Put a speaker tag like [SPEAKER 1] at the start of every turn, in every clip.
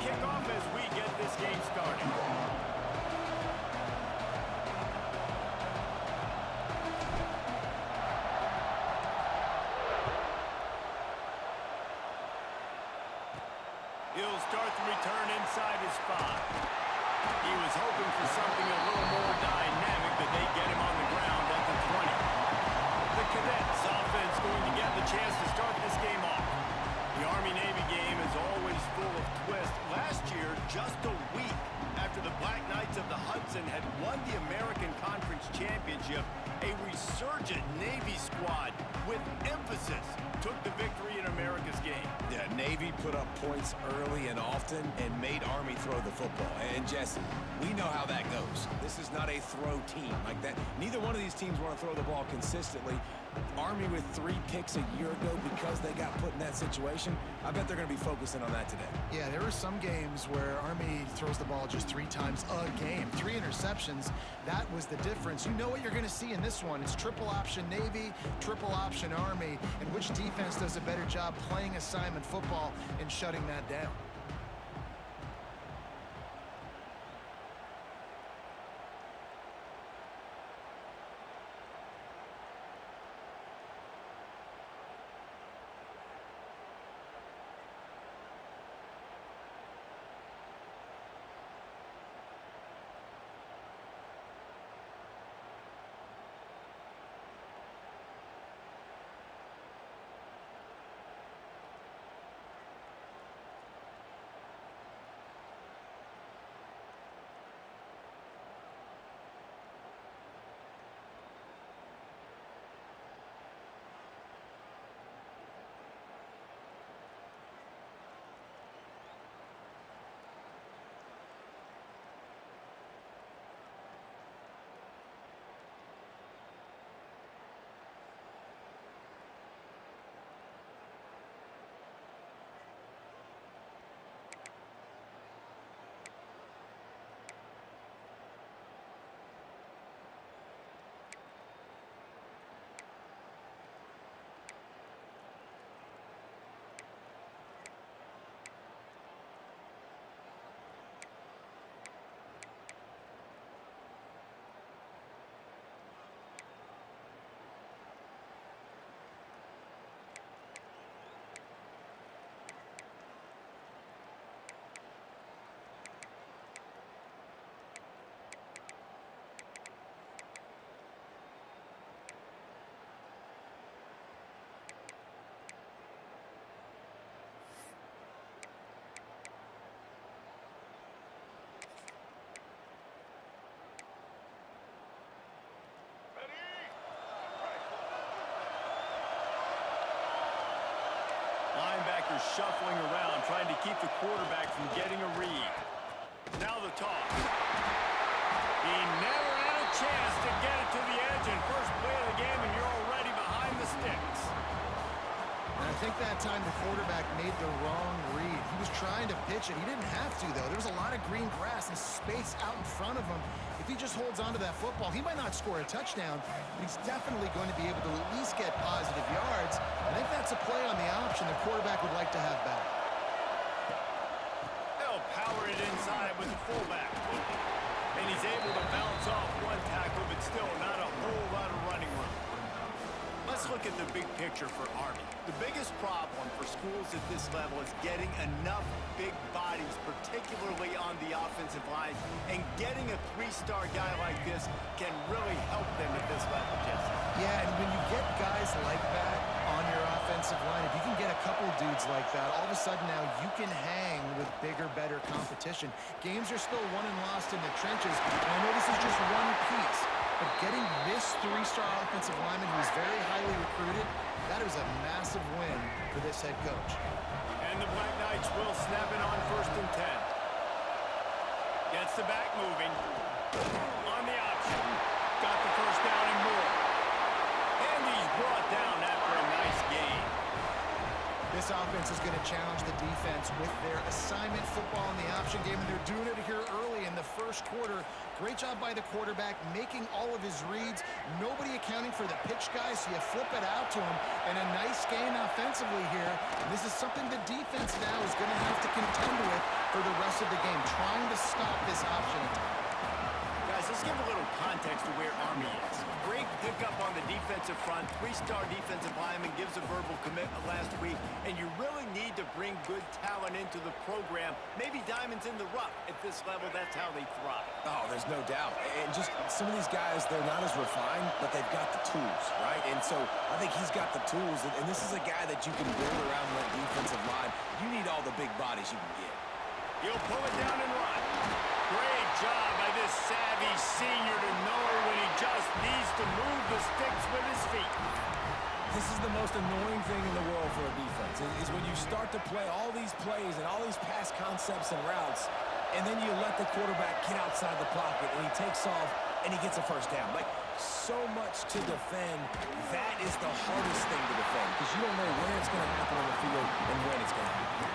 [SPEAKER 1] kickoff as we get this game started. He'll start the return inside his 5. He was hoping for something a little more dynamic, but they get him on the ground at the 20. The Cadets offense going to get the chance to start this game off. The Army-Navy game is always full of twists. Last year, just a week after the Black Knights of the Hudson had won the American Conference Championship, a resurgent Navy squad with emphasis took the victory in America's game.
[SPEAKER 2] Yeah, Navy put up points early and often and made Army throw the football. And Jesse, we know how that goes. This is not a throw team like that. Neither one of these teams want to throw the ball consistently. Army with 3 picks a year ago because they got put in that situation. I bet they're going to be focusing on that today.
[SPEAKER 3] Yeah, there are some games where Army throws the ball just 3 times a game. 3 interceptions. That was the difference. You know what you're going to see in this one. It's triple option Navy, triple option Army. And which defense does a better job playing assignment football and shutting that down?
[SPEAKER 1] Linebackers shuffling around, trying to keep the quarterback from getting a read. Now the toss. He never had a chance to get it to the edge, and first play of the game, and you're already behind the sticks.
[SPEAKER 3] And I think that time the quarterback made the wrong read. He was trying to pitch it. He didn't have to, though. There was a lot of green grass and space out in front of him. If he just holds on to that football, he might not score a touchdown, but he's definitely going to be able to at least get positive yards. I think that's a play on the option the quarterback would like to have back.
[SPEAKER 1] They'll power it inside with the fullback. And he's able to bounce off one tackle, but still not a whole lot of running room. Let's look at the big picture for Army. The biggest problem for schools at this level is getting enough big bodies, particularly on the offensive line, and getting a 3-star guy like this can really help them at this level, Jesse.
[SPEAKER 3] Yeah, and when you get guys like that on your offensive line, if you can get a couple dudes like that, all of a sudden now you can hang with bigger, better competition. Games are still won and lost in the trenches, and I know this is just one piece, but getting this 3-star offensive lineman who is very highly recruited, that is a massive win for this head coach.
[SPEAKER 1] And the Black Knights will snap it on 1st and 10. Gets the back moving. On the option. Got the first down and more. And he's brought down after a nice gain.
[SPEAKER 3] This offense is going to challenge the defense with their assignment football in the option game, and they're doing it here early in the first quarter. Great job by the quarterback, making all of his reads. Nobody accounting for the pitch guys, so you flip it out to him, and a nice gain offensively here. And this is something the defense now is going to have to contend with for the rest of the game, trying to stop this option attack.
[SPEAKER 1] Guys, let's give a little context to where Army is. Great pickup on the defensive front. Three-star defensive lineman gives a verbal commitment last week, and you really need to bring good talent into the program. Maybe diamonds in the rough. At this level, that's how they thrive.
[SPEAKER 2] Oh, there's no doubt. And just some of these guys, they're not as refined, but they've got the tools, right? And so I think he's got the tools, and this is a guy that you can build around that defensive line. You need all the big bodies you can get.
[SPEAKER 1] He'll pull it down and run. Great job by this savvy senior to know when he just needs to move the sticks with his feet.
[SPEAKER 2] This is the most annoying thing in the world for a defense, is when you start to play all these plays and all these pass concepts and routes, and then you let the quarterback get outside the pocket, and he takes off, and he gets a first down. Like, so much to defend. That is the hardest thing to defend, because you don't know when it's going to happen on the field and when it's going to happen.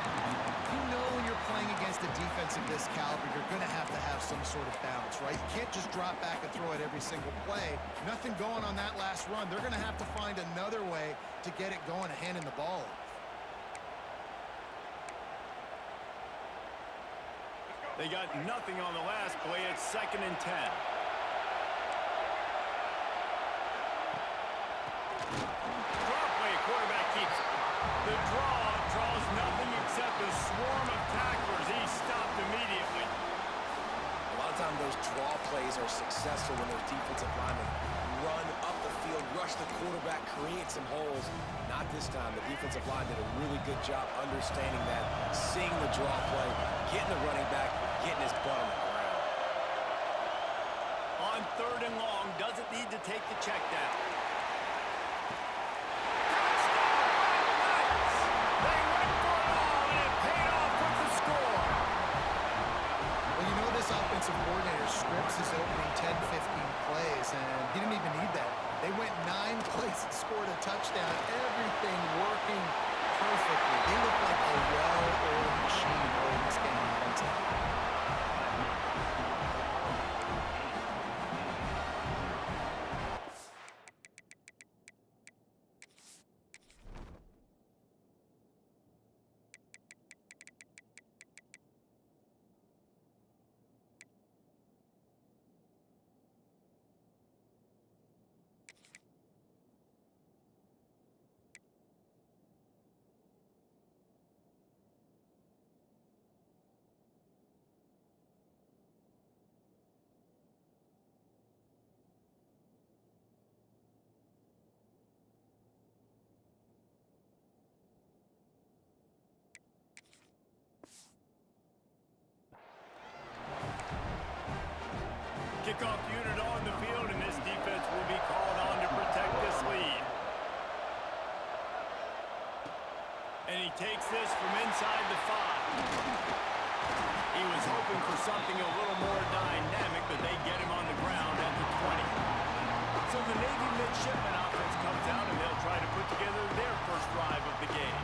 [SPEAKER 3] You know when you're playing against a defense of this caliber, you're going to have some sort of balance, right? You can't just drop back and throw it every single play. Nothing going on that last run. They're going to have to find another way to get it going and handing the ball off.
[SPEAKER 1] They got nothing on the last play. It's 2nd and 10. Draw play, quarterback keeps it. The draw draws nothing except a swarm of tacklers. He's stopped immediately.
[SPEAKER 2] A lot of times those draw plays are successful when those defensive linemen run up the field, rush the quarterback, create some holes. Not this time. The defensive line did a really good job understanding that, seeing the draw play, getting the running back, getting his butt on the ground.
[SPEAKER 1] On 3rd and long, doesn't need to take the check down. They went for it all, and it paid off with the score.
[SPEAKER 3] Well, you know this offensive coordinator scripts his opening 10, 15 plays, and he didn't even need that. They went 9 plays and scored a touchdown. Everything working perfectly. They look like a well-oiled machine early in this game offensively.
[SPEAKER 1] Kickoff unit on the field, and this defense will be called on to protect this lead. And he takes this from inside the 5. He was hoping for something a little more dynamic, but they get him on the ground at the 20. So the Navy midshipman offense comes out, and they'll try to put together their first drive of the game.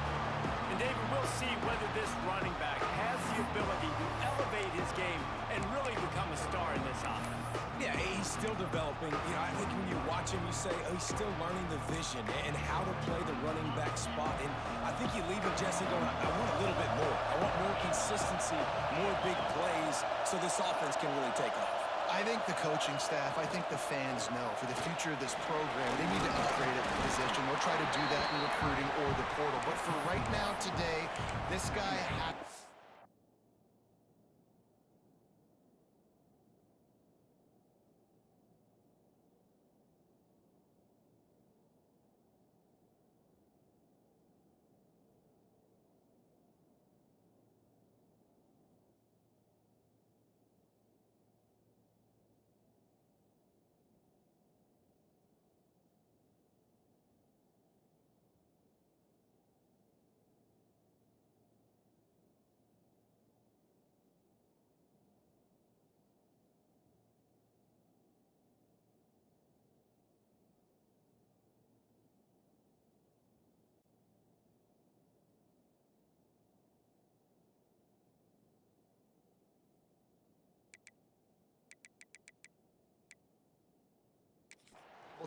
[SPEAKER 1] And David, we'll see whether this running back has the ability to elevate his game and really become a star in this offense.
[SPEAKER 2] Yeah, he's still developing. You know, I think when you watch him, you say, oh, he's still learning the vision and how to play the running back spot. And I think you leave it, Jesse, going, I want a little bit more. I want more consistency, more big plays, so this offense can really take off.
[SPEAKER 3] I think the coaching staff, I think the fans know for the future of this program, they need to upgrade at the position. They'll try to do that in recruiting or the portal. But for right now, today, this guy has...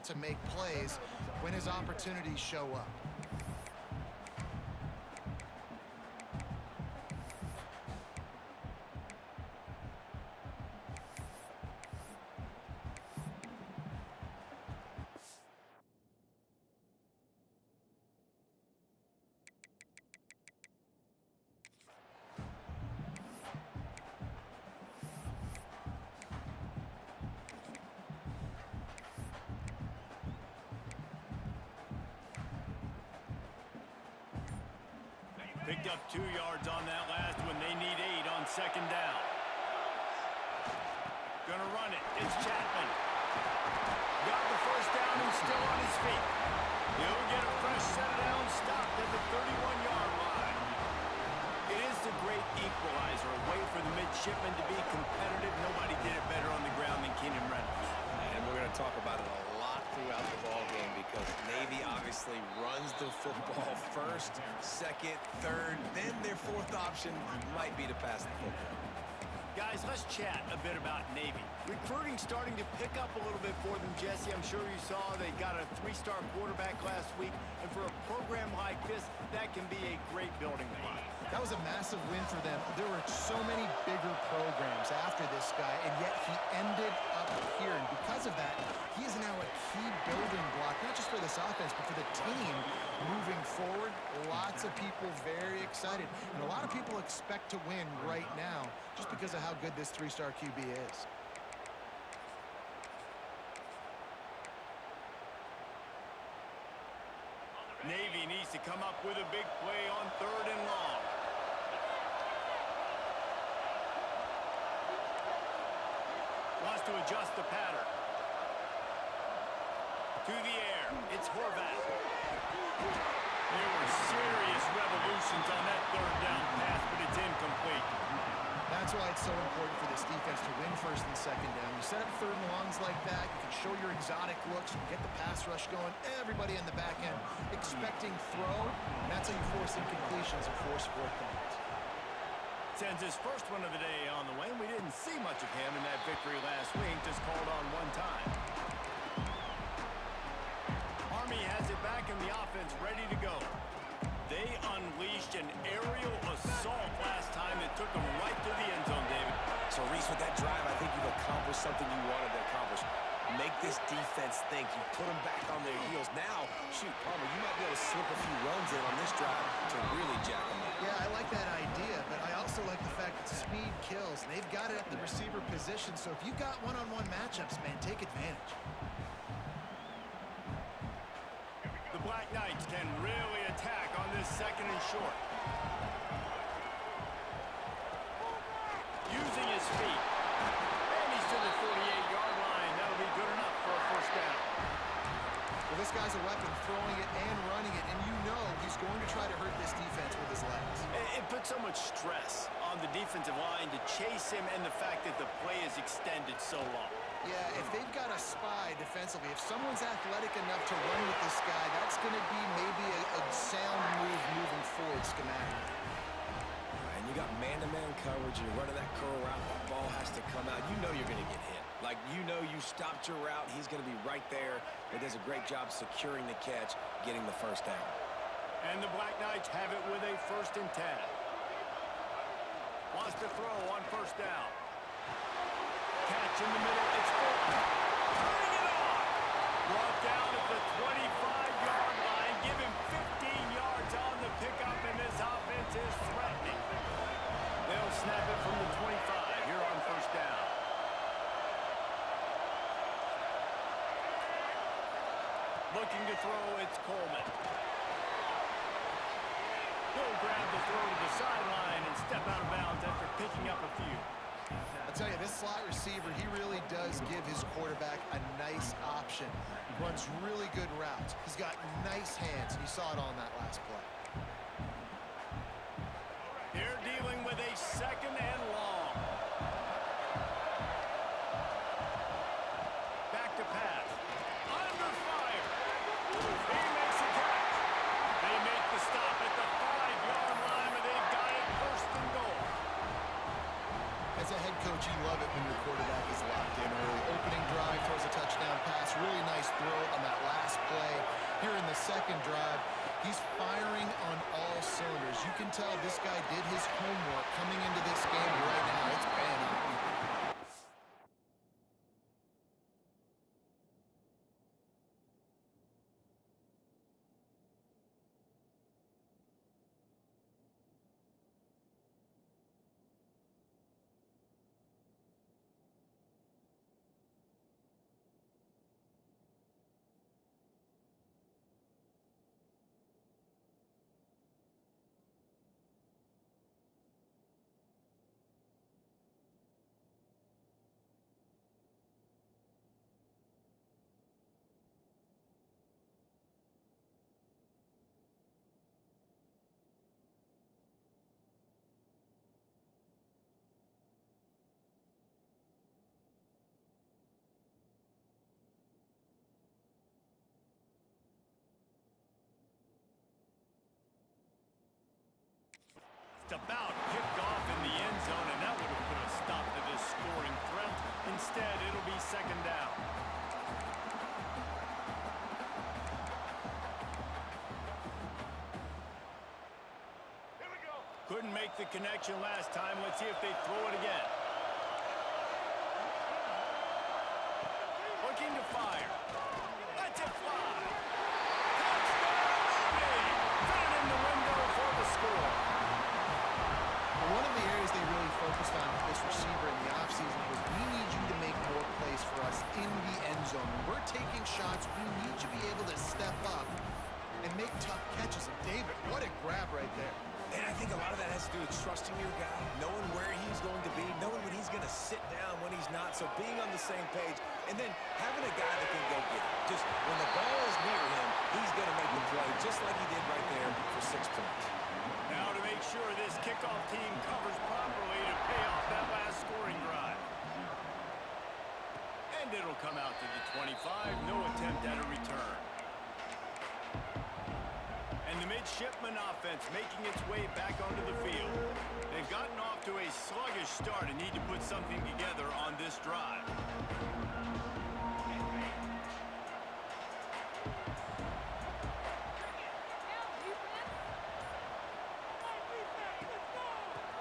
[SPEAKER 3] able to make plays when his opportunities show up.
[SPEAKER 1] Picked up 2 yards on that last one. They need 8 on second down. Gonna run it. It's Chapman. Got the first down. He's still on his feet. He'll get a fresh set down, stopped at the 31-yard line. It is the great equalizer, a way for the midshipmen to be competitive. Nobody did it better on the ground than Keenan Reynolds.
[SPEAKER 2] And we're going to talk about it a lot throughout the ball game because Navy obviously runs the football first, second, third, then their fourth option might be to pass the football.
[SPEAKER 1] Guys, let's chat a bit about Navy. Recruiting starting to pick up a little bit for them, Jesse. I'm sure you saw they got a 3-star quarterback last week. And for a program like this, that can be a great building block.
[SPEAKER 3] That was a massive win for them. There were so many bigger programs after this guy, and yet he ended up here. And because of that, he is now a key building block, not just for this offense, but for the team moving forward. Lots of people very excited. And a lot of people expect to win right now just because of how good this 3-star QB is.
[SPEAKER 1] Navy needs to come up with a big play on 3rd and long. Wants to adjust the pattern. To the air. It's Horvath. There were serious revolutions on that 3rd down pass, but it's incomplete.
[SPEAKER 3] That's why it's so important for this defense to win 1st and 2nd down. You set up 3rd and longs like that, you can show your exotic looks, you can get the pass rush going, everybody in the back end expecting throw. That's how you force incompletions and force 4th downs.
[SPEAKER 1] Sends his first one of the day on the way. We didn't see much of him in that victory last week, just called on 1 time. Army has it back in the offense, ready to go. They unleashed an aerial assault last time that took them right to the end zone, David.
[SPEAKER 2] So, Reese, with that drive, I think you've accomplished something you wanted to accomplish. Make this defense think. You put them back on their heels. Now, shoot, Palmer, you might be able to slip a few runs in on this drive to really jack them up.
[SPEAKER 3] Yeah, I like that idea, but I also like the fact that speed kills. They've got it at the receiver position, so if you've got one-on-one matchups, man, take advantage.
[SPEAKER 1] The Black Knights can really attack on this 2nd and short. Using his feet. And he's to the 48-yard line. That'll be good enough for a 1st down.
[SPEAKER 3] Well, this guy's a weapon, throwing it and running it, and you know he's going to try to hurt this defense with his legs.
[SPEAKER 1] It puts so much stress on the defensive line to chase him and the fact that the play is extended so long.
[SPEAKER 3] Yeah, if they've got a spy defensively, if someone's athletic enough to run with this guy, that's going to be maybe a sound move moving forward schematically.
[SPEAKER 2] And you got man-to-man coverage, you're running that curl route, that ball has to come out. You know you're going to get hit. Like, you know you stopped your route, he's going to be right there. He does a great job securing the catch, getting the 1st down.
[SPEAKER 1] And the Black Knights have it with a 1st and 10. Wants to throw on 1st down. Catch in the middle, it's Fulton. Turning it on. Brought down at the 25-yard line. Give him 15 yards on the pickup, and this offense is threatening. They'll snap it from the 25 here on 1st down. Looking to throw, it's Coleman. He'll grab the throw to the sideline and step out of bounds after picking up a few.
[SPEAKER 3] I'll tell you, this slot receiver, he really does give his quarterback a nice option. Runs really good routes. He's got nice hands, and you saw it on that last play.
[SPEAKER 1] They're dealing with a 2nd and long. Back to pass. Under fire. He makes a catch. They make the stop at the 5-yard line, and they've got it 1st and goal.
[SPEAKER 3] As a head coach, you love it when your quarterback is locked in early. Opening drive, throws a touchdown pass, really nice throw, a second drive, he's firing on all cylinders. You can tell this guy did his homework coming into this game. Right now, it's paying off.
[SPEAKER 1] About picked off in the end zone, and that would have put a stop to this scoring threat. Instead, it'll be second down. Here we go. Couldn't make the connection last time. Let's see if they throw it again. Looking to fire. Let's it fly. Touchdown, Navy! Found in the window for the score.
[SPEAKER 3] One of the areas they really focused on with this receiver in the offseason was we need you to make more plays for us in the end zone. When we're taking shots, we need you to be able to step up and make tough catches. And David, what a grab right there.
[SPEAKER 2] And I think a lot of that has to do with trusting your guy, knowing where he's going to be, knowing when he's going to sit down, when he's not. So being on the same page, and then having a guy that can go get it. Just when the ball is near him, he's going to make the play, just like he did right there for 6 points.
[SPEAKER 1] Now to make sure this kickoff team covers properly to pay off that last scoring drive. And it'll come out to the 25. No attempt at a return. And the midshipman offense making its way back onto the field. They've gotten off to a sluggish start and need to put something together on this drive.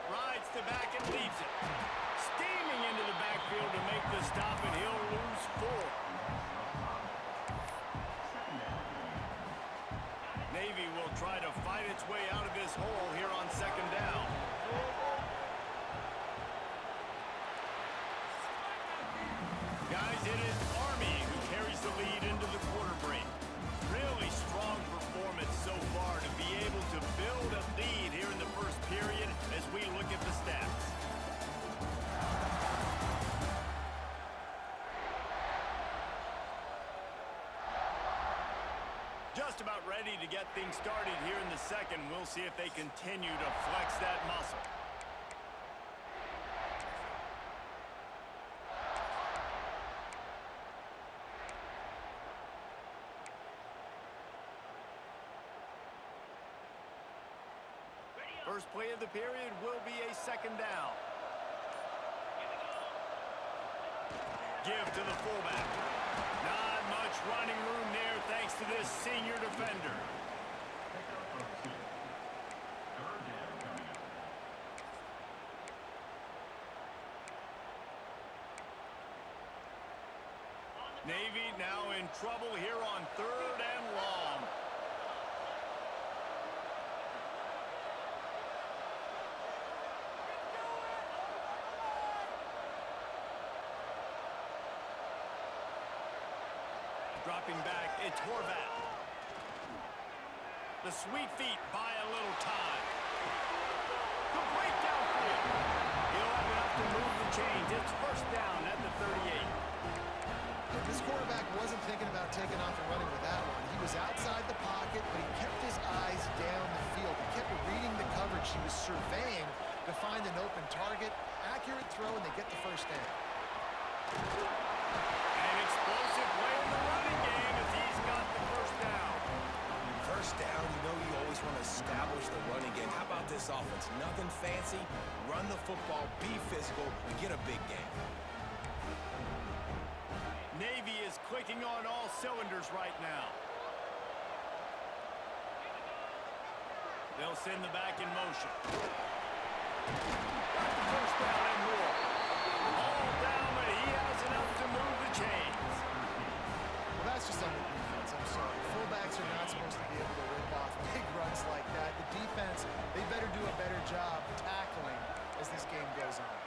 [SPEAKER 1] Rides to back and leaves it. Steaming into the backfield to make the stop, and he'll lose 4. Navy will try to fight its way out of this hole here on second down. Guys, it is Army who carries the lead into the quarter break. Really strong performance so far to be able to build a lead here in the first period as we look at the stats. Just about ready to get things started here in the second. We'll see if they continue to flex that muscle. First play of the period will be a second down. Give to the fullback. Not much running room there thanks to this senior defender. Navy now in trouble here on 3rd and long. Dropping back, it's Horvath. The sweet feet buy a little time. Complete downfield. He'll have enough to move the chains. It's first down at the 38.
[SPEAKER 3] This quarterback wasn't thinking about taking off and running with that one. He was outside the pocket, but he kept his eyes down the field. He kept reading the coverage. He was surveying to find an open target. Accurate throw, and they get the first down.
[SPEAKER 1] An explosive play in the running game as he's got the first down.
[SPEAKER 2] First down, you know you always want to establish the running game. How about this offense? Nothing fancy. Run the football, be physical, and get a big game.
[SPEAKER 1] Navy is clicking on all cylinders right now. They'll send the back in motion. Got the first down and more. All down, but he has enough to move the chains.
[SPEAKER 3] Well, that's just on the defense. I'm sorry. Fullbacks are not supposed to be able to rip off big runs like that. The defense, they better do a better job tackling as this game goes on.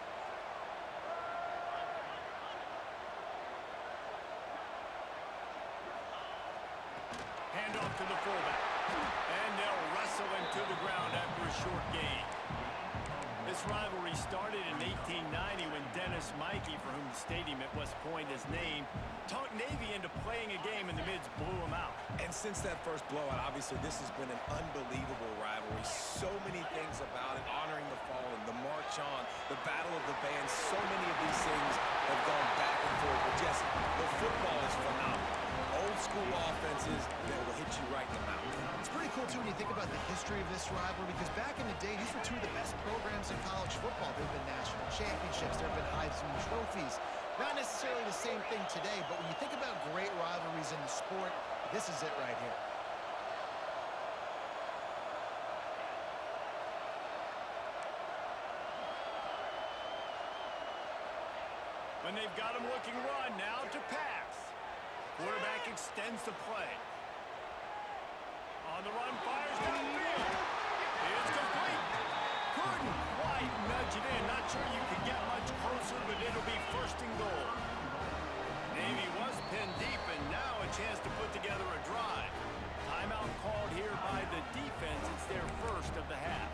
[SPEAKER 1] Hand off to the fullback. And they'll wrestle him to the ground after a short gain. This rivalry started in 1890 when Dennis Mikey, for whom the stadium at West Point is named, talked Navy into playing a game and the Mids blew him out.
[SPEAKER 2] And since that first blowout, obviously this has been an unbelievable rivalry. So many things about it, honoring the fallen, the march on, the battle of the bands. So many of these things have gone back and forth. But Jesse, the football is phenomenal. Old school offenses that will hit you right in the mouth.
[SPEAKER 3] It's pretty cool, too, when you think about the history of this rivalry, because back in the day, these were two of the best programs in college football. There have been national championships. There have been Heisman trophies. Not necessarily the same thing today, but when you think about great rivalries in the sport, this is it right here.
[SPEAKER 1] When they've got him looking run, now to pass. Quarterback extends the play. On the run, fires downfield. It's complete. Couldn't quite nudge it in. Not sure you could get much closer, but it'll be first and goal. Navy was pinned deep, and now a chance to put together a drive. Timeout called here by the defense. It's their first of the half.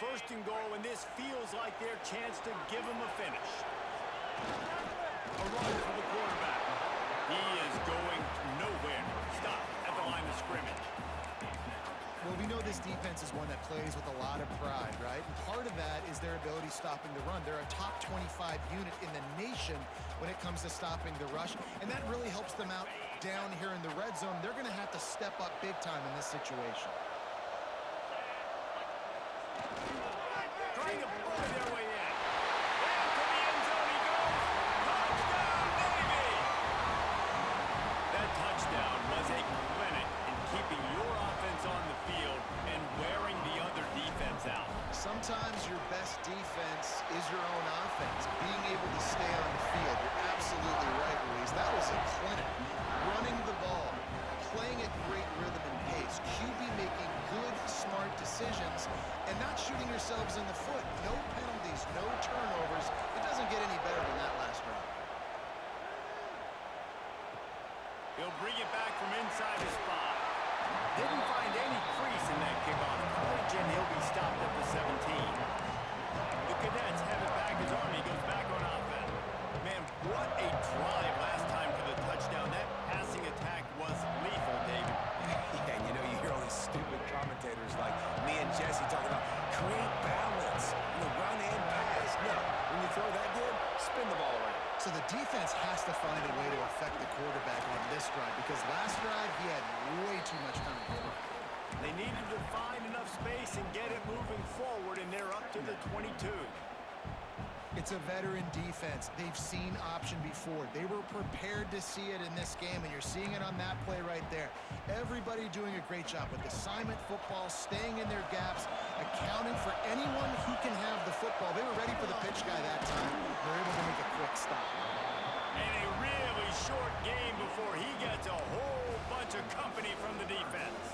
[SPEAKER 1] First and goal, and this feels like their chance to give them a finish. A run for the quarterback. He is going nowhere. Stop at the line of scrimmage.
[SPEAKER 3] Well, we know this defense is one that plays with a lot of pride, right? And part of that is their ability stopping the run. They're a top 25 unit in the nation when it comes to stopping the rush, and that really helps them out down here in the red zone. They're going to have to step up big time in this situation.
[SPEAKER 1] Trying to bully their way in. And to the end zone he goes. Touchdown, Navy! That touchdown was a clinic in keeping your offense on the field and wearing the other defense out.
[SPEAKER 3] Sometimes your best defense is your own offense. Being able to stay on the field. You're absolutely right, Ruiz. That was a clinic. Running the ball, playing at great rhythm and pace. QB making good, smart decisions, and not shooting yourselves in the foot. No penalties, no turnovers. It doesn't get any better than that last drive.
[SPEAKER 1] He'll bring it back from inside his 5. Didn't find any crease in that kickoff coverage, and he'll be stopped at the 17. The Cadets have it back as Army goes back on offense. Man, what a drive last time for the touchdown. That passing attack was lethal, David.
[SPEAKER 2] Yeah, and you know, you hear all these stupid commentators like me and Jesse talking about create balance, run and pass. No, when you throw that good, spin the ball around.
[SPEAKER 3] So the defense has to find a way to affect the quarterback on this drive, because last drive he had way too much time for him.
[SPEAKER 1] They needed to find enough space and get it moving forward, and they're up to the 22.
[SPEAKER 3] It's a veteran defense. They've seen option before. They were prepared to see it in this game, and you're seeing it on that play right there. Everybody doing a great job with assignment football, staying in their gaps, accounting for anyone who can have the football. They were ready for the pitch guy that time. They're able to make a quick stop.
[SPEAKER 1] And a really short game before he gets a whole bunch of company from the defense.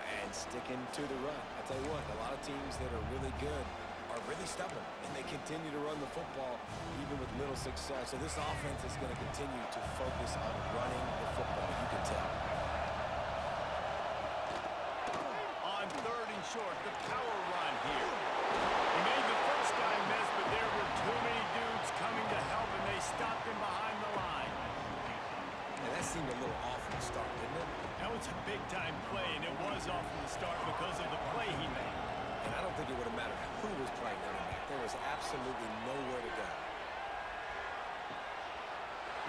[SPEAKER 2] And sticking to the run. I tell you what, a lot of teams that are really good are really stubborn, and they continue to run the football even with little success. So this offense is going to continue to focus on running the football, you can tell.
[SPEAKER 1] On 3rd and short, the power run here. He made the first guy miss, but there were too many dudes coming to help, and they stopped him behind the line.
[SPEAKER 2] And that seemed a little off from the start, didn't it?
[SPEAKER 1] That was a big-time play, and it was off from the start because of the play he made.
[SPEAKER 2] And I don't think it would have mattered who was playing running back. There was absolutely nowhere to go.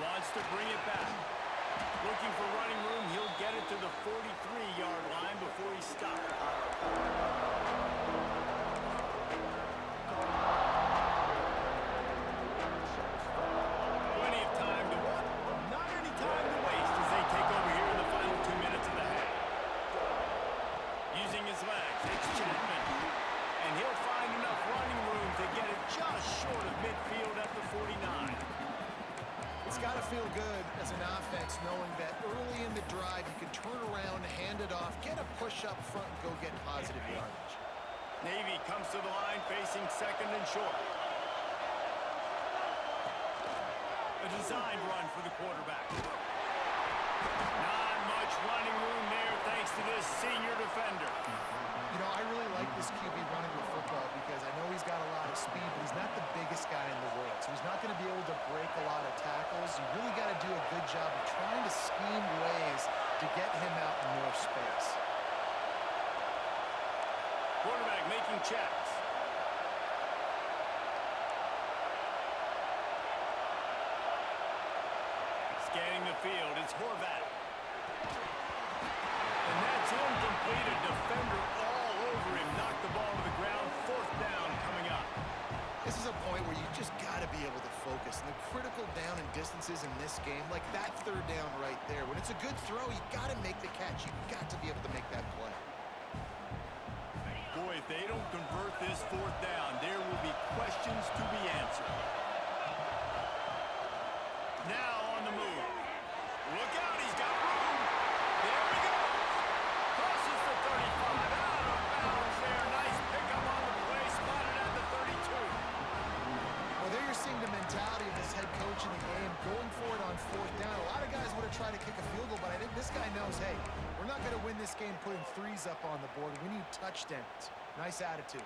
[SPEAKER 1] Wants to bring it back. Looking for running room. He'll get it to the 43-yard line before he
[SPEAKER 3] to feel good as an offense knowing that early in the drive you can turn around, hand it off, get a push up front, and go get positive yardage.
[SPEAKER 1] Navy comes to the line facing second and short. A designed run for the quarterback. Not much running room there thanks to this senior defender.
[SPEAKER 3] You know, I really like this QB running the football because I know he's got a lot of speed, but he's not the biggest guy in the world. So he's not going to be able to break a lot of tackles. You really got to do a good job of trying to scheme ways to get him out in more space.
[SPEAKER 1] Quarterback making checks. Scanning the field, it's Horvath. And that's incomplete. A defender all over him. Knocked the ball to the ground. Fourth down coming up.
[SPEAKER 3] This is a point where you just got to be able to focus. And the critical down and distances in this game, like that third down right there, when it's a good throw, you got to make the catch. You got to be able to make that play.
[SPEAKER 1] Boy, if they don't convert this fourth down, there will be questions to be answered. Now on the move. Look out, he's got room. There he goes. Crosses the 35. Out of bounds there. Nice pickup on the play. Spotted at the 32.
[SPEAKER 3] Well, there you're seeing the mentality of this head coach in the game, going for it on fourth down. A lot of guys would have tried to kick a field goal, but I think this guy knows, hey, we're not going to win this game putting threes up on the board. We need touchdowns. Nice attitude.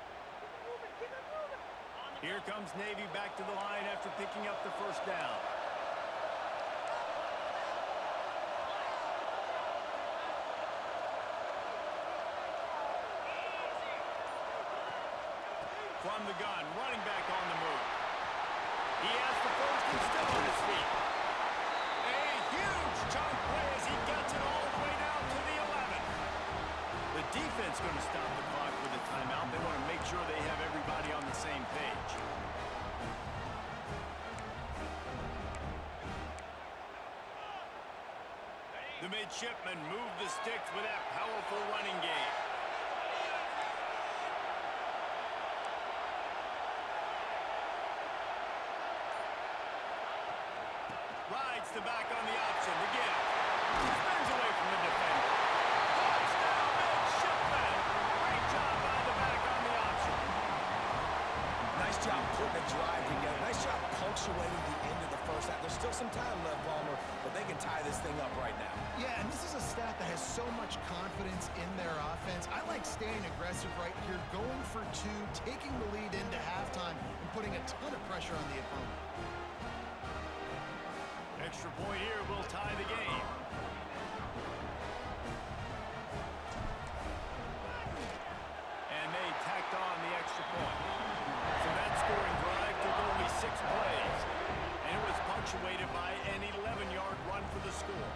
[SPEAKER 1] Here comes Navy back to the line after picking up the first down. From the gun, running back on the move. He has the first and still on his feet. A huge chunk play as he gets it all the way down to the 11. The defense going to stop the clock with a timeout. They want to make sure they have everybody on the same page. The midshipmen move the sticks with that powerful running game. Rides the back on the option. The give. Spins away from the defender. Touchdown, midshipmen. Great job by the back on the option.
[SPEAKER 2] Nice job putting a drive together. Nice job punctuating the end of the first half. There's still some time left, Palmer, but they can tie this thing up right now.
[SPEAKER 3] Yeah, and this is a staff that has so much confidence in their offense. I like staying aggressive right here, going for two, taking the lead into halftime, and putting a ton of pressure on the opponent.
[SPEAKER 1] Extra point here will tie the game. And they tacked on the extra point. So that scoring drive took only 6 plays. And it was punctuated by an 11-yard run for the score.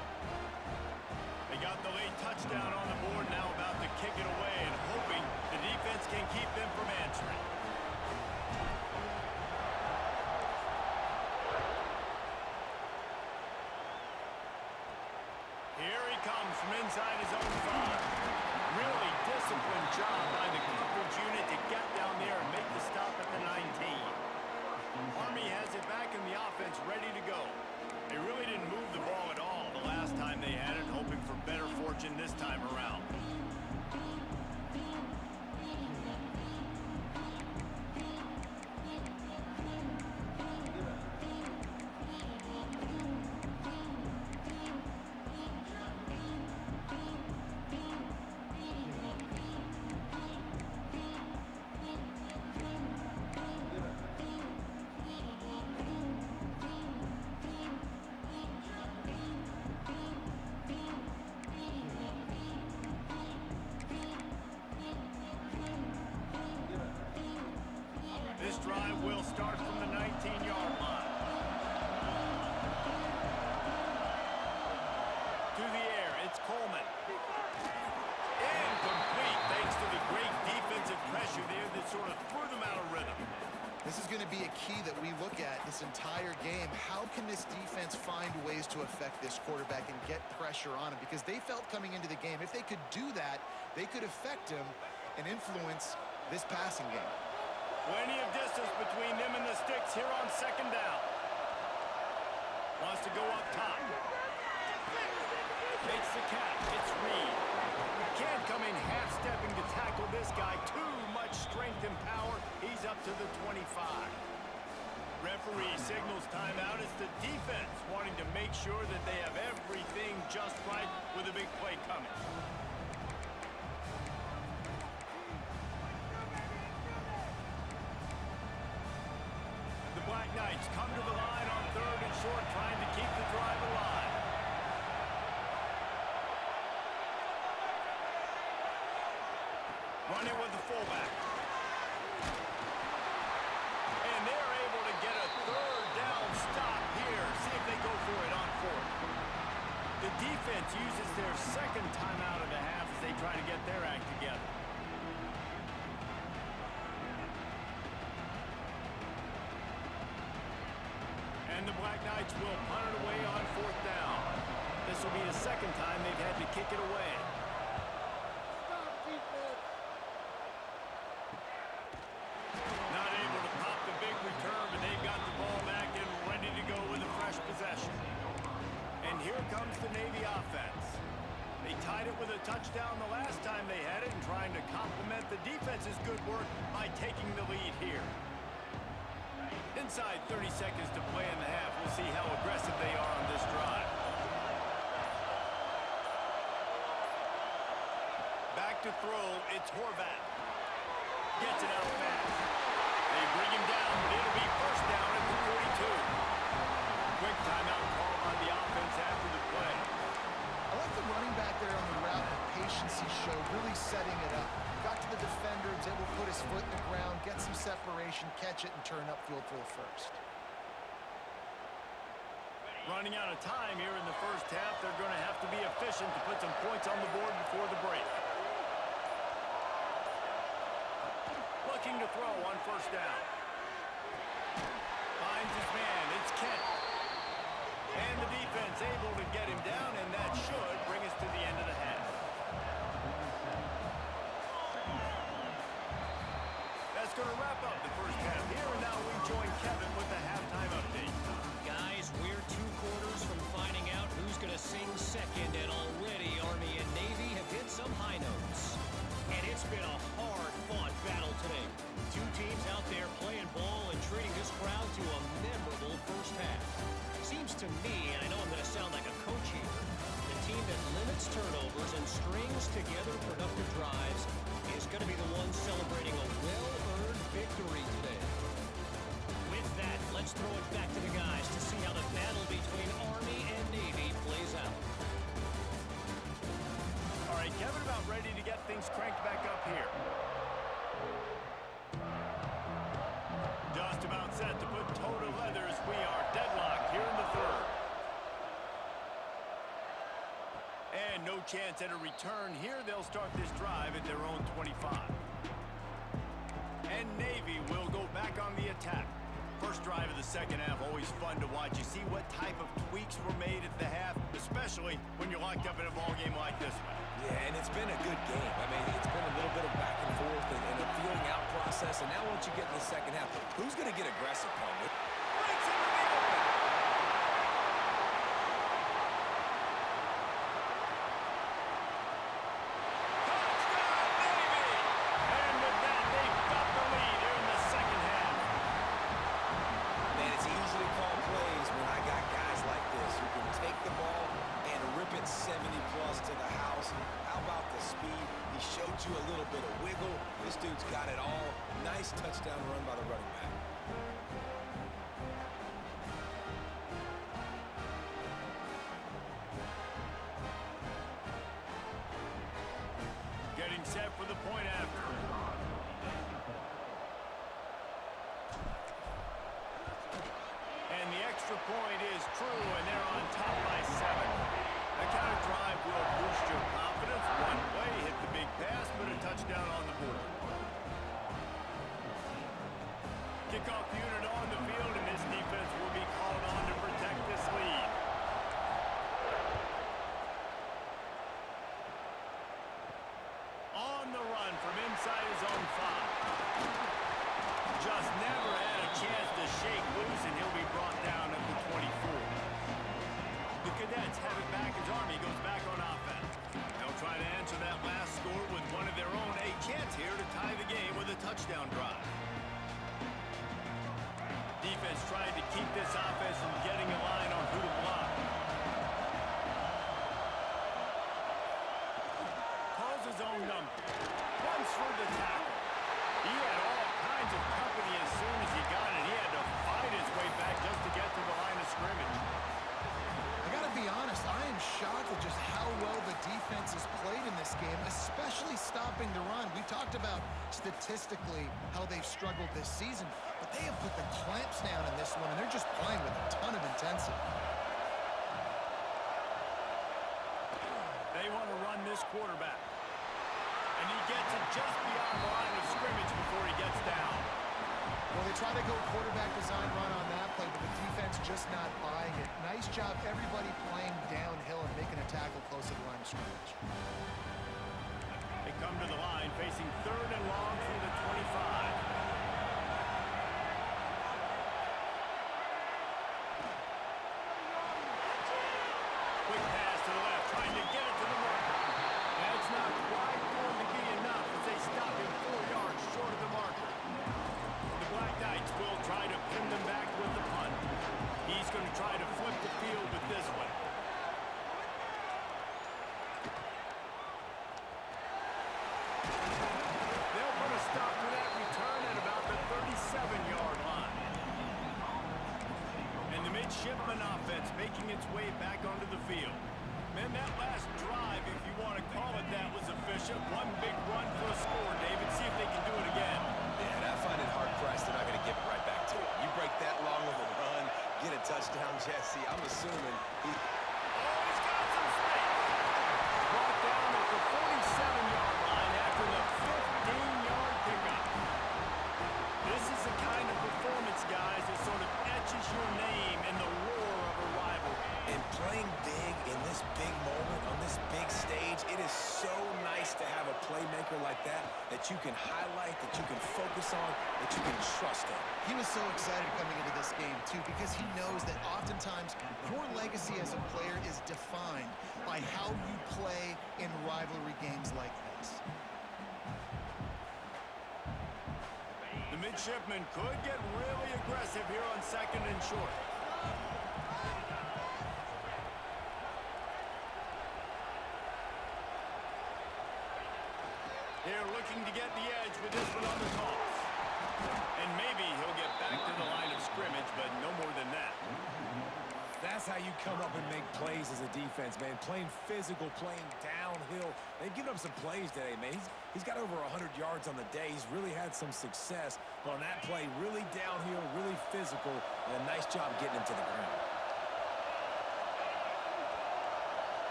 [SPEAKER 1] They got the late touchdown on the board, now about to kick it away and hoping the defense can keep them from answering. Here he comes from inside his own 5. Really disciplined job by the coverage unit to get down there and make the stop at the 19. Army has it back in the offense, ready to go. They really didn't move the ball at all the last time they had it, hoping for better fortune this time around. This drive will start from the 19-yard line. To the air, it's Coleman. Incomplete thanks to the great defensive pressure there that sort of threw them out of rhythm.
[SPEAKER 3] This is going to be a key that we look at this entire game. How can this defense find ways to affect this quarterback and get pressure on him? Because they felt coming into the game, if they could do that, they could affect him and influence this passing game.
[SPEAKER 1] Plenty of distance between them and the sticks here on second down. Wants to go up top. Makes the catch. It's Reed. Can't come in half-stepping to tackle this guy. Too much strength and power. He's up to the 25. Referee signals timeout. It's the defense wanting to make sure that they have everything just right with a big play coming. The Black Knights come to the line on 3rd and short, trying to keep the drive alive. Running with the fullback. And they're able to get a 3rd down stop here. See if they go for it on 4th. The defense uses their 2nd timeout of the half as they try to get their act together. And the Black Knights will punt it away on 4th down. This will be the 2nd time they've had to kick it away. Not able to pop the big return, but they've got the ball back and ready to go with a fresh possession. And here comes the Navy offense. They tied it with a touchdown the last time they had it and trying to complement the defense's good work by taking the lead here. Inside 30 seconds to play in the half. We'll see how aggressive they are on this drive. Back to throw, it's Horvat. Gets it out fast. They bring him down, but it'll be 1st down at the 42. Quick timeout call on the offense after the play.
[SPEAKER 3] I like the running back there on the route, the patience he showed, really setting it up. Got to the defender, was able to put his foot in the ground, get some separation, catch it, and turn upfield for the 1st.
[SPEAKER 1] Running out of time here in the 1st half. They're going to have to be efficient to put some points on the board before the break. Looking to throw on 1st down. Finds his man. It's Kent. And the defense able to get him down, and that should bring us to the end of the half. That's going to wrap up the 1st half here, and now we join Kevin with the halftime update.
[SPEAKER 4] Guys, we're 2 quarters from finding out who's going to sing second, and already Army and Navy have hit some high notes. And it's been a hard-fought battle today. 2 teams out there playing ball and treating this crowd to a memorable 1st half. Seems to me, and I know I'm going to sound like a coach here, the team that limits turnovers and strings together productive drives is going to be the one celebrating a well-earned victory today. With that, let's throw it back to the guys to see how the battle between Army and Navy plays out.
[SPEAKER 1] All right, Kevin, about ready to get things cranked back up here. Just about set to put toe to leather as we are deadlocked here in the 3rd. And no chance at a return here. They'll start this drive at their own 25. And Navy will go back on the attack. First drive of the 2nd half, always fun to watch. You see what type of tweaks were made at the half, especially when you're locked up in a ball game like this one.
[SPEAKER 2] Yeah, and it's been a good game. I mean, it's been a little bit of back and forth and a feeling out process. And now once you get in the 2nd half, who's going to get aggressive, Palmer?
[SPEAKER 1] Breaks into the open. Touchdown, Navy! And with that, they've got the lead here in the 2nd half.
[SPEAKER 2] Man, it's easy to call plays when I got guys like this who can take the ball and rip it 70-plus to the house. How about the speed? He showed you a little bit of wiggle. This dude's got it all. Nice touchdown run by the running back.
[SPEAKER 1] Getting set for the point after. And the extra point is true, and they're on top by 7. The counter drive will boost your confidence. One play, hit the big pass, but a touchdown on the board. Kickoff unit on the field, and this defense will be called on to protect this lead. On the run from inside his own 5. Just never had a chance to shake loose, and he'll be brought down at the 24. The Cadets have it back as Army goes back on offense. They'll try to answer that last score with one of their own. A chance here to tie the game with a touchdown drive. Defense trying to keep this offense from getting a line on who to block. Calls his own number. Runs for the tackle. He had all kinds of company as soon as he got it. He had to fight his way back just to get to the line of scrimmage.
[SPEAKER 3] I got to be honest, I am shocked at just how well the defense has played in this game, especially stopping the run. We talked about statistically how they've struggled this season, but they have put the clamps down in this one, and they're just playing with a ton of intensity.
[SPEAKER 1] They want to run this quarterback. And he gets it just beyond the line of scrimmage before he gets down.
[SPEAKER 3] Well, they try to go quarterback design run on that play, but the defense just not buying it. Nice job, everybody playing downhill and making a tackle close to the line of scrimmage.
[SPEAKER 1] They come to the line facing 3rd and long from the 25. Quick pass to the left, trying to get it to the marker. That's not quite going to be enough as they stop him 4 yards short of the marker. The Black Knights will try to pin them back with the punt. He's going to try to flip the field with this one. They'll put a stop to that return at about the 37-yard line. And the midshipman offense making its way back onto the field. Man, that last drive, if you want to call it that, was efficient. One big run for a score, David. See if they can do it again.
[SPEAKER 2] Yeah, and I find it hard-pressed they're not going to give it right back to him. You break that long of a run, get a touchdown, Jesse, I'm assuming he...
[SPEAKER 1] Oh, he's got some space. Brought down at the 47-yard line after the 15-yard pickup. This is the kind of performance, guys, that sort of etches your name in the roar of a rivalry.
[SPEAKER 2] And playing big in this big moment, on this big stage, it is so nice to have a playmaker like that you can highlight, that you can focus on, that you can trust in.
[SPEAKER 3] He was so excited coming into this game, too, because he knows that oftentimes your legacy as a player is defined by how you play in rivalry games like this.
[SPEAKER 1] The midshipman could get really aggressive here on 2nd and short. Here looking to get the edge with this one on the toss. And maybe he'll get back to the line of scrimmage, but no more than that.
[SPEAKER 2] That's how you come up and make plays as a defense, man. Playing physical, playing downhill. They've given up some plays today, man. He's got over 100 yards on the day. He's really had some success. But on that play, really downhill, really physical, and a nice job getting him to the ground.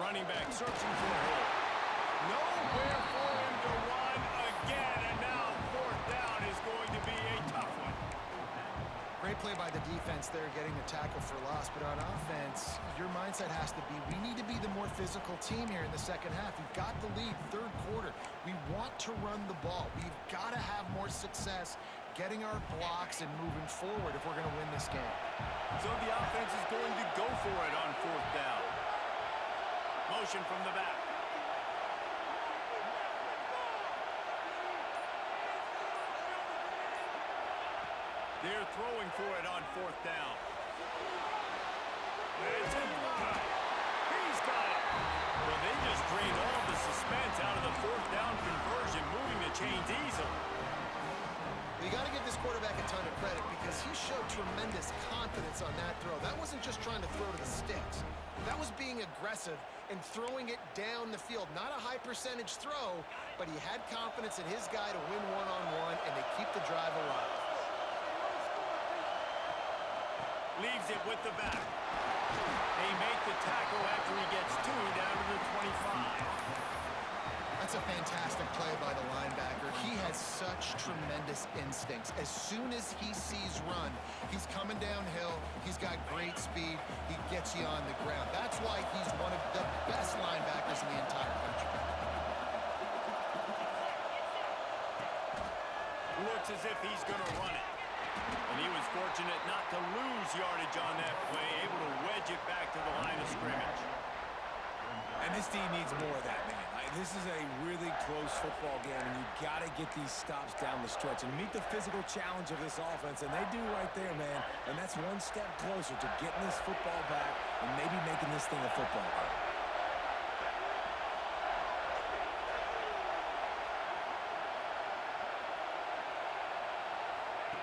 [SPEAKER 1] Running back searching for a hole. Nowhere for him to run again, and now 4th down is going to be a tough one.
[SPEAKER 3] Great play by the defense there, getting the tackle for loss. But on offense, your mindset has to be, we need to be the more physical team here in the second half. We've got the lead, 3rd quarter. We want to run the ball. We've got to have more success getting our blocks and moving forward if we're going to win this game.
[SPEAKER 1] So the offense is going to go for it on 4th down. Motion from the back. They're throwing for it on 4th down. It's a fly. He's got it. Well, they just drained all the suspense out of the 4th down conversion, moving the chains easily.
[SPEAKER 3] You got to give this quarterback a ton of credit because he showed tremendous confidence on that throw. That wasn't just trying to throw to the sticks. That was being aggressive and throwing it down the field. Not a high percentage throw, but he had confidence in his guy to win one-on-one and to keep the drive alive.
[SPEAKER 1] Leaves it with the back. They make the tackle after he gets 2 down to the 25.
[SPEAKER 3] That's a fantastic play by the linebacker. He has such tremendous instincts. As soon as he sees run, he's coming downhill. He's got great speed. He gets you on the ground. That's why he's one of the best linebackers in the entire country.
[SPEAKER 1] as if he's going to run it. And he was fortunate not to lose yardage on that play, able to wedge it back to the line of scrimmage.
[SPEAKER 2] And this team needs more of that, man. This is a really close football game, and you've got to get these stops down the stretch and meet the physical challenge of this offense, and they do right there, man. And that's one step closer to getting this football back and maybe making this thing a football game.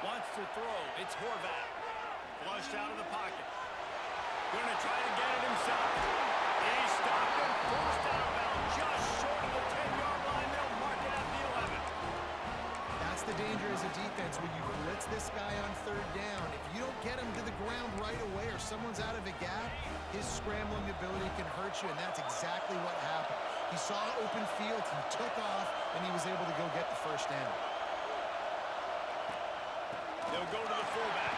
[SPEAKER 1] Wants to throw. It's Horvath. Flushed out of the pocket. Going to try to get it himself. He's stopped and forced out of bounds. Just short of the 10-yard line. They'll mark it at the 11.
[SPEAKER 3] That's the danger as a defense when you blitz this guy on third down. If you don't get him to the ground right away or someone's out of a gap, his scrambling ability can hurt you, and that's exactly what happened. He saw open field, he took off, and he was able to go get the first down.
[SPEAKER 1] They'll go to the fullback.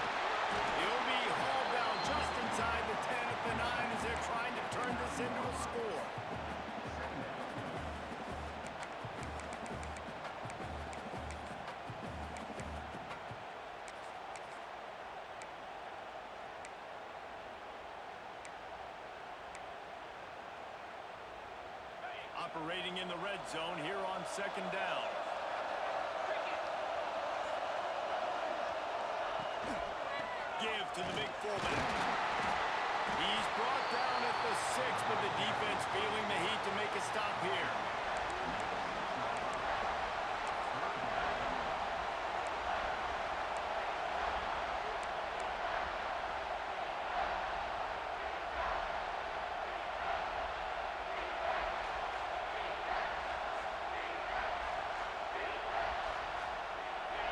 [SPEAKER 1] He'll be hauled down just inside the 10 at the 9 as they're trying to turn this into a score. Operating in the red zone here on second down. Give to the big fullback. He's brought down at the 6, but the defense feeling the heat to make a stop here.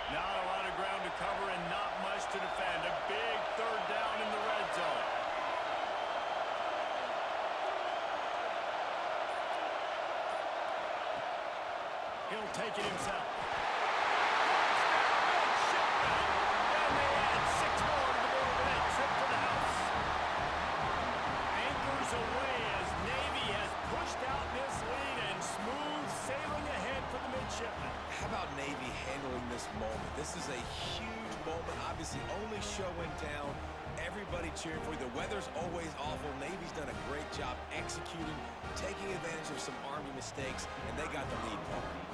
[SPEAKER 1] Not a lot of ground to cover and not much to defend. A big third down in the red zone. He'll take it himself. And they add 6 more to the board with that trip to the house. Anchors away as Navy has pushed out this lead and smooth sailing ahead for the midshipmen.
[SPEAKER 2] How about Navy handling this moment? This is a huge moment, obviously only showing down. Everybody cheering for you. The weather's always awful. Navy's done a great job executing, taking advantage of some Army mistakes, and they got the lead.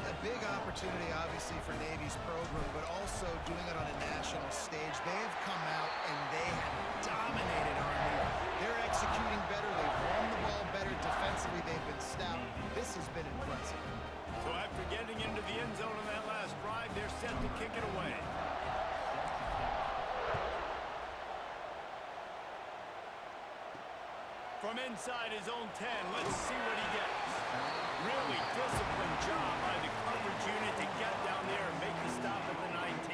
[SPEAKER 3] A big opportunity, obviously, for Navy's program, but also doing it on a national stage. They have come out and they have dominated Army. They're executing better. They've run the ball better. Defensively, they've been stout. This has been impressive.
[SPEAKER 1] So after getting into the end zone on that last drive, they're set to kick it away. From inside his own 10, let's see what he gets. Really disciplined job by the coverage unit to get down there and make the stop at the 19.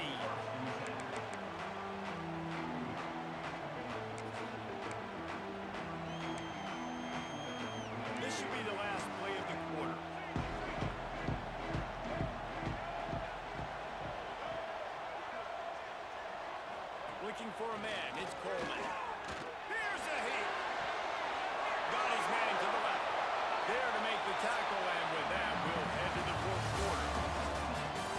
[SPEAKER 1] This should be the last play of the quarter. Looking for a man, it's Coleman. Here's a hit. Got his man to the left. There to make the tackle, and with that, we'll head to the fourth quarter.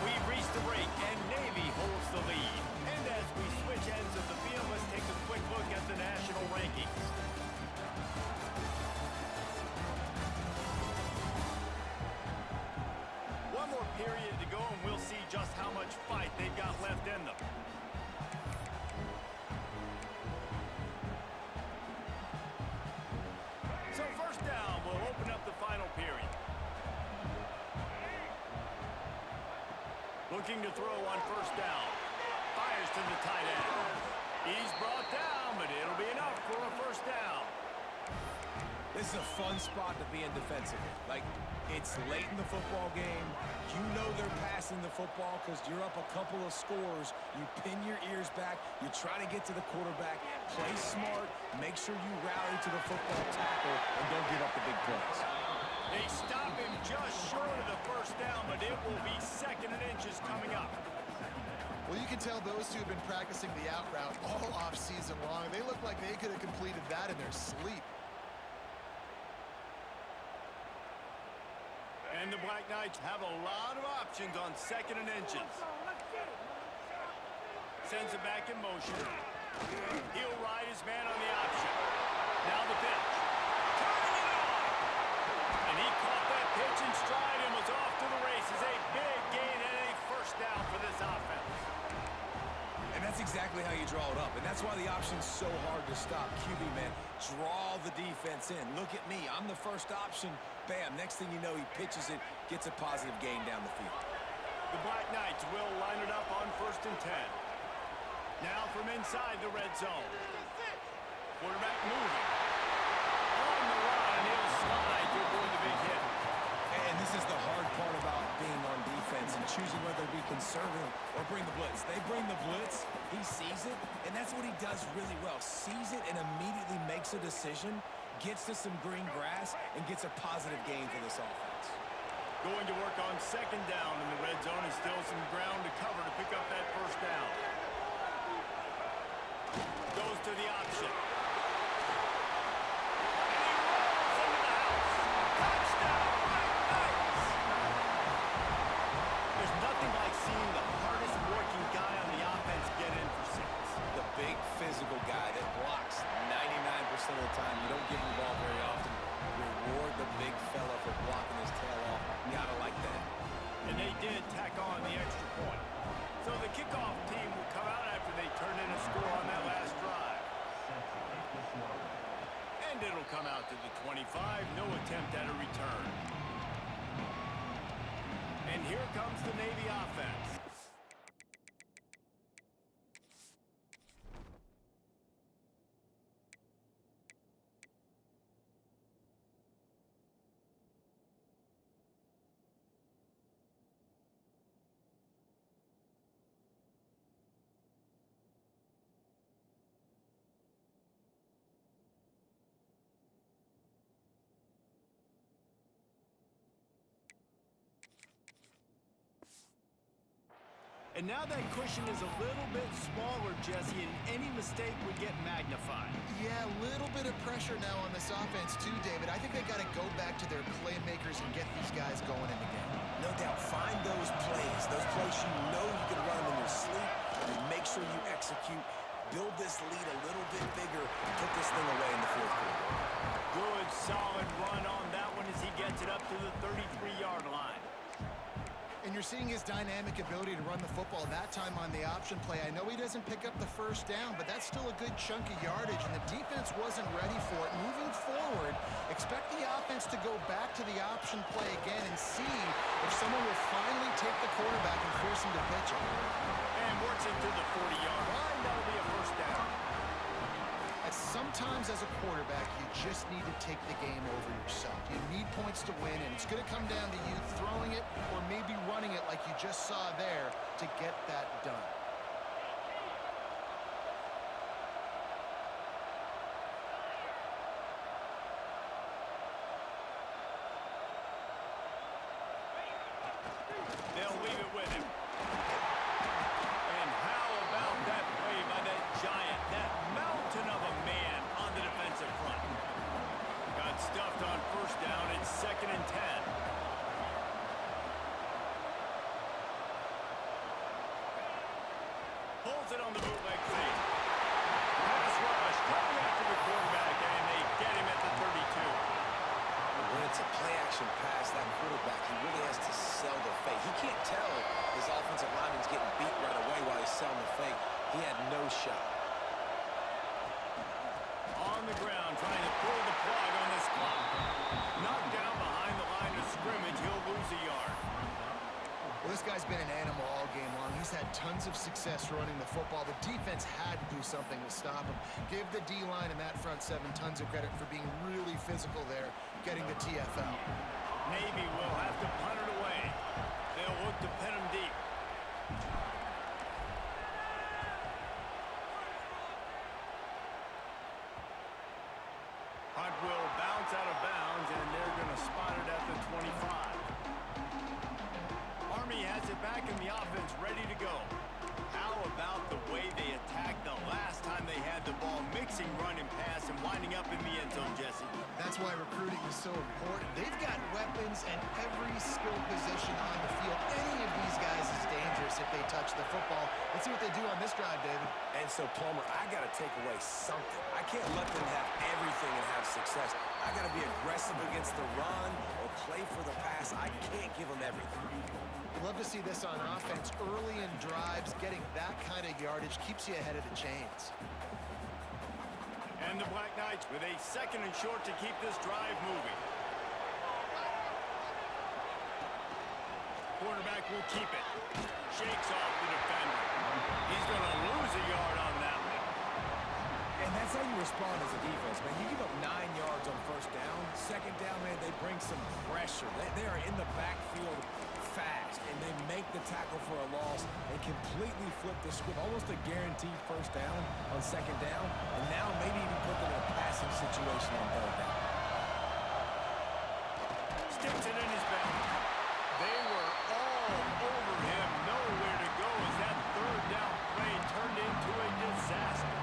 [SPEAKER 1] We've reached the break, and Navy holds the lead. And as we switch ends of the field, let's take a quick look at the national rankings. One more period to go, and we'll see just how much fight they've got left in them. So first down, we'll open up the final period. Looking to throw on first down. Fires to the tight end. He's brought down, but it'll be enough for a first down.
[SPEAKER 2] This is a fun spot to be in defensively. Like, it's late in the football game. You know they're passing the football because you're up a couple of scores. You pin your ears back. You try to get to the quarterback. Play smart. Make sure you rally to the football tackle and don't give up the big plays.
[SPEAKER 1] They stop him just short of the first down, but it will be 2nd and inches coming up.
[SPEAKER 3] Well, you can tell those two have been practicing the out route all off-season long. They look like they could have completed that in their sleep.
[SPEAKER 1] And the Black Knights have a lot of options on 2nd and inches. sends it back in motion. He'll ride his man on the option. Now the pitch. Turning it on. And he caught that pitch in stride and was off to the races. A big gain and a first down for this offense.
[SPEAKER 2] And that's exactly how you draw it up. And that's why the option's so hard to stop. QB, man, draw the defense in. Look at me. I'm the first option. Bam. Next thing you know, he pitches it, gets a positive gain down the field.
[SPEAKER 1] The Black Knights will line it up on 1st and 10. Now from inside the red zone. Quarterback moving. On the run, he'll slide to avoid the big hit.
[SPEAKER 2] And this is the hard part about being on defense and choosing whether to be conservative or bring the blitz. They bring the blitz, he sees it, and that's what he does really well. Sees it and immediately makes a decision, gets to some green grass, and gets a positive gain for this offense.
[SPEAKER 1] Going to work on 2nd down in the red zone, and still some ground to cover to pick up that first down. Goes to the option. And he rolls into the house. Touchdown, Black Knights! There's nothing like seeing the hardest working guy on the offense get in for 6.
[SPEAKER 2] The big physical guy that blocks 99% of the time. You don't give him the ball very often. Reward the big fella for blocking his tail off. Gotta like that.
[SPEAKER 1] And they did tack on the extra point. So the kickoff team will come out after they turn in a score on that last drive. And it'll come out to the 25. No attempt at a return. And here comes the Navy offense. And now that cushion is a little bit smaller, Jesse, and any mistake would get magnified.
[SPEAKER 3] Yeah, a little bit of pressure now on this offense too, David. I think they got to go back to their playmakers and get these guys going in the game.
[SPEAKER 2] No doubt, find those plays you know you can run in your sleep, and make sure you execute. Build this lead a little bit bigger, put this thing away in the 4th quarter.
[SPEAKER 1] Good, solid run on that one as he gets it up to the 33-yard line.
[SPEAKER 3] And you're seeing his dynamic ability to run the football that time on the option play. I know he doesn't pick up the first down, but that's still a good chunk of yardage, and the defense wasn't ready for it. Moving forward, expect the offense to go back to the option play again and see if someone will finally take the quarterback and force him to pitch it.
[SPEAKER 1] And works it to the 40-yard line. That'll be a first down.
[SPEAKER 3] Sometimes as a quarterback, you just need to take the game over yourself. You need points to win, and it's going to come down to you throwing it or maybe running it like you just saw there to get that done.
[SPEAKER 1] They'll leave it with him. And how about that play by that giant, that mountain of a man on the defensive front? Got stuffed on first down. It's 2nd and 10. Pulls it on the bootleg fake. Pass rush coming after the quarterback, and they get him at the 32.
[SPEAKER 2] When it's a play-action pass, that quarterback, he really has to sell the fake. He can't tell his offensive lineman's getting beat right away while he's selling the fake. He had no shot.
[SPEAKER 1] On the ground, trying to pull the plug on this clock. Knocked down behind the line of scrimmage. He'll lose a yard.
[SPEAKER 3] Well, this guy's been an animal all game long. He's had tons of success running the football. The defense had to do something to stop him. Give the D-line and that front 7 tons of credit for being really physical there, getting the TFL.
[SPEAKER 1] Navy will have to punt it away. They'll look to pin him deep. Punt will bounce out of bounds, and they're going to spot it at the 25. Army has it back in the offense, ready to go. How about the way they attacked the last time they had the ball, mixing run and pass and winding up in the end zone, Jesse?
[SPEAKER 3] That's why recruiting is so important. They've got weapons at every skill position on the field. Any of these guys is dangerous. dangerous if they touch the football. Let's see what they do on this drive, David.
[SPEAKER 2] And so, Plummer, I got to take away something. I can't let them have everything and have success. I got to be aggressive against the run or play for the pass. I can't give them everything.
[SPEAKER 3] Love to see this on offense. Early in drives, getting that kind of yardage keeps you ahead of the chains.
[SPEAKER 1] And the Black Knights with a 2nd and short to keep this drive moving. Quarterback will keep it. Shakes off the defender. He's going to lose a yard on that one.
[SPEAKER 2] And that's how you respond as a defense, man. You give up 9 yards on 1st down. 2nd down, man, they bring some pressure. They are in the backfield fast, and they make the tackle for a loss and completely flip the script. Almost a guaranteed 1st down on 2nd down, and now maybe even put them in a passing situation on 3rd down.
[SPEAKER 1] Sticks it in his back. They were all over him. Nowhere to go as that 3rd down play turned into a disaster.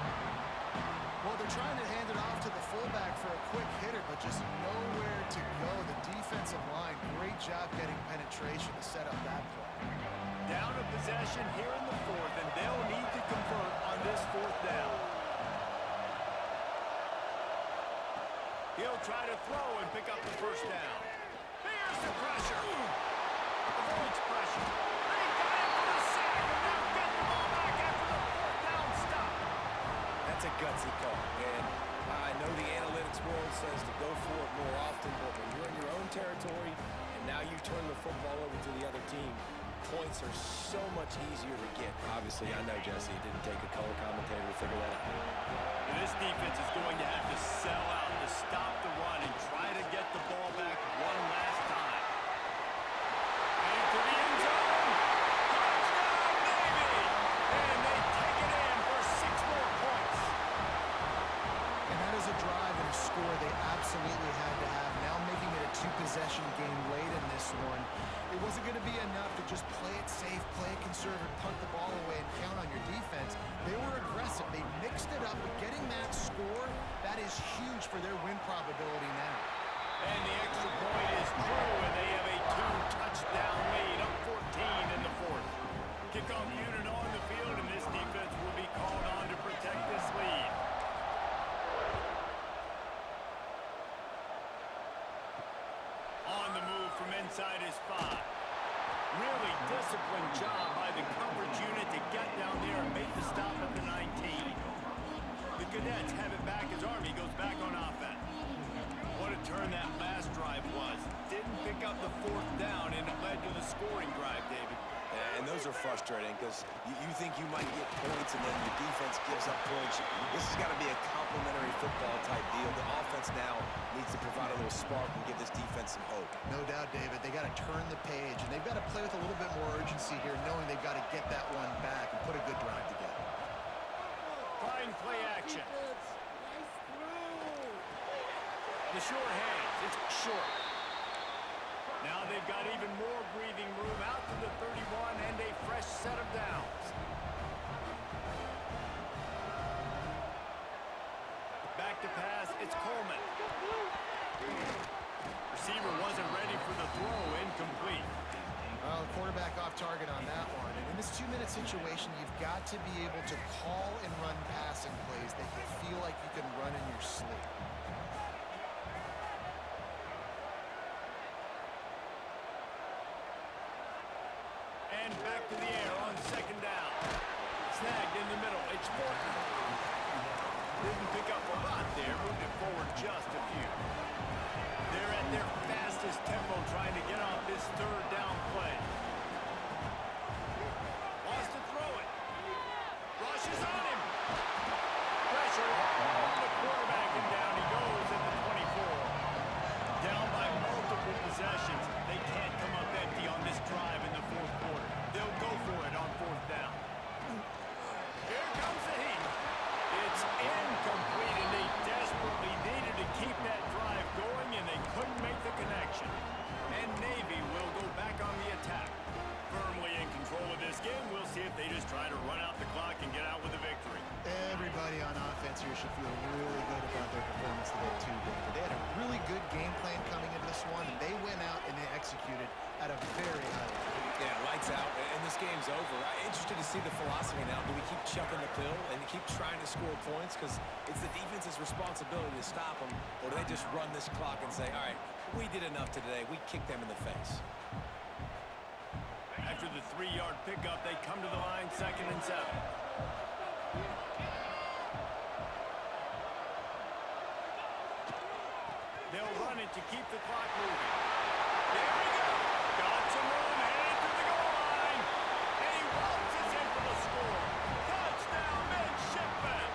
[SPEAKER 3] Well, they're trying to hand it off to the fullback for a quick hitter, but just nowhere to go. The defensive line, great job getting penetration to set up that play.
[SPEAKER 1] Down a possession here in the 4th, and they'll need to convert on this 4th down. He'll try to throw and pick up the 1st down. Here's the pressure. Avoids pressure. They got him for the sack, and now get the ball back after the 4th down stop.
[SPEAKER 2] That's a gutsy call, and I know the analytics world says to go for it more often, but when you're in your own territory and now you turn the football over to the other team, points are so much easier to get. Obviously, I know, Jesse, it didn't take a color commentator to figure that out.
[SPEAKER 1] This defense is going to have to sell out to stop the run and try to get the ball back one last time. And into the end zone. Touchdown, Navy! And they take it in for 6 more points.
[SPEAKER 3] And that is a drive and a score they absolutely had to have. Now making it a 2-possession game late in this one. It wasn't going to be enough to just play it safe, play it conservative, punt the ball away, and count on your defense. They were aggressive. They mixed it up, but getting that score, that is huge for their win probability now.
[SPEAKER 1] And the extra point is true, and they have a 2-touchdown lead, up 14 in the 4th. Kickoff unit on the field, and this defense will be called on to protect this lead. On the move from inside his 5. Really disciplined job by the coverage unit to get down there and make the stop at the 19. The Cadets have it back as Army goes back on offense. What a turn that last drive was. Didn't pick up the 4th down, and it led to the scoring drive, David.
[SPEAKER 2] And those are frustrating because you think you might get points and then your defense gives up points. This has got to be a complementary football type deal. The offense now needs to provide a little spark and give this defense some hope.
[SPEAKER 3] No doubt, David. They got to turn the page, and they've got to play with a little bit more urgency here, knowing they've got to get that one back and put a good drive together.
[SPEAKER 1] Fine play action. The short hands. It's short. Now they've got even more breathing room out to the 31 and a fresh set of downs. Back to pass, it's Coleman. Receiver wasn't ready for the throw, incomplete.
[SPEAKER 3] Well, the quarterback off target on that one. And in this 2-minute situation, you've got to be able to call and run passing plays that you feel like you can run in your sleep.
[SPEAKER 1] And back to the air on 2nd down. Snagged in the middle. It's Fortner. Didn't pick up a lot there. Moved it forward just a few. They're at their fastest tempo trying to get off this 3rd down play. Wants to throw it. Rushes on him. Pressure on the quarterback, and down he goes at the 24. Down by multiple possessions. They can't come up empty on this drive in the 4th quarter. They'll go for it on 4th down. Here comes the heat. It's incomplete, and they desperately needed to keep that drive going, and they couldn't make the connection.
[SPEAKER 2] see the philosophy now. Do we keep chucking the pill and keep trying to score points because it's the defense's responsibility to stop them, or do they just run this clock and say, all right, we did enough today, we kicked them in the face?
[SPEAKER 1] After the 3-yard pickup, they come to the line, 2nd and 7. They'll run it to keep the clock moving. There we go. Got some room, headed to the goal line. And he waltzes in for the score. Touchdown, midshipman.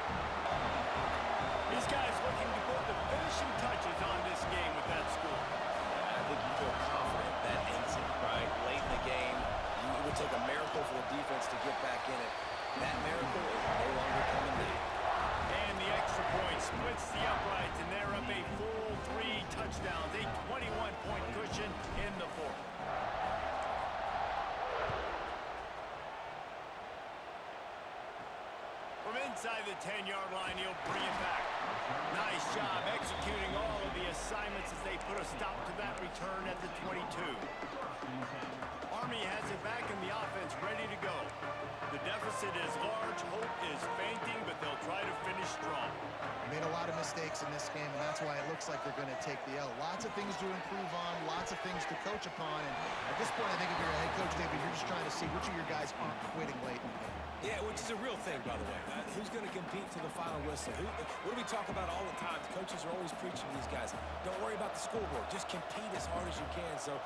[SPEAKER 1] These guys looking to put the finishing touches on this game with that score.
[SPEAKER 2] I think you feel confident that ends it, right? Late in the game, it would take a miracle for the defense to get back in it. That miracle is no longer coming now.
[SPEAKER 1] And the extra point splits the uprights, and they're up a full 3 touchdowns, a 21-point cushion in the 4th. From inside the 10-yard line, he'll bring it back. Nice job executing all of the assignments as they put a stop to that return at the 22. Army has it back in the offense, ready to go. The deficit is large, hope is fainting, but they'll try to finish strong.
[SPEAKER 3] They made a lot of mistakes in this game, and that's why it looks like they're going to take the L. Lots of things to improve on, lots of things to coach upon, and at this point, I think if you're a head coach, David, you're just trying to see which of your guys aren't quitting late in the game.
[SPEAKER 2] Yeah, which is a real thing, by the way. Who's going to compete to the final whistle? What do we talk about all the time? The coaches are always preaching to these guys. Don't worry about the scoreboard. Just compete as hard as you can. So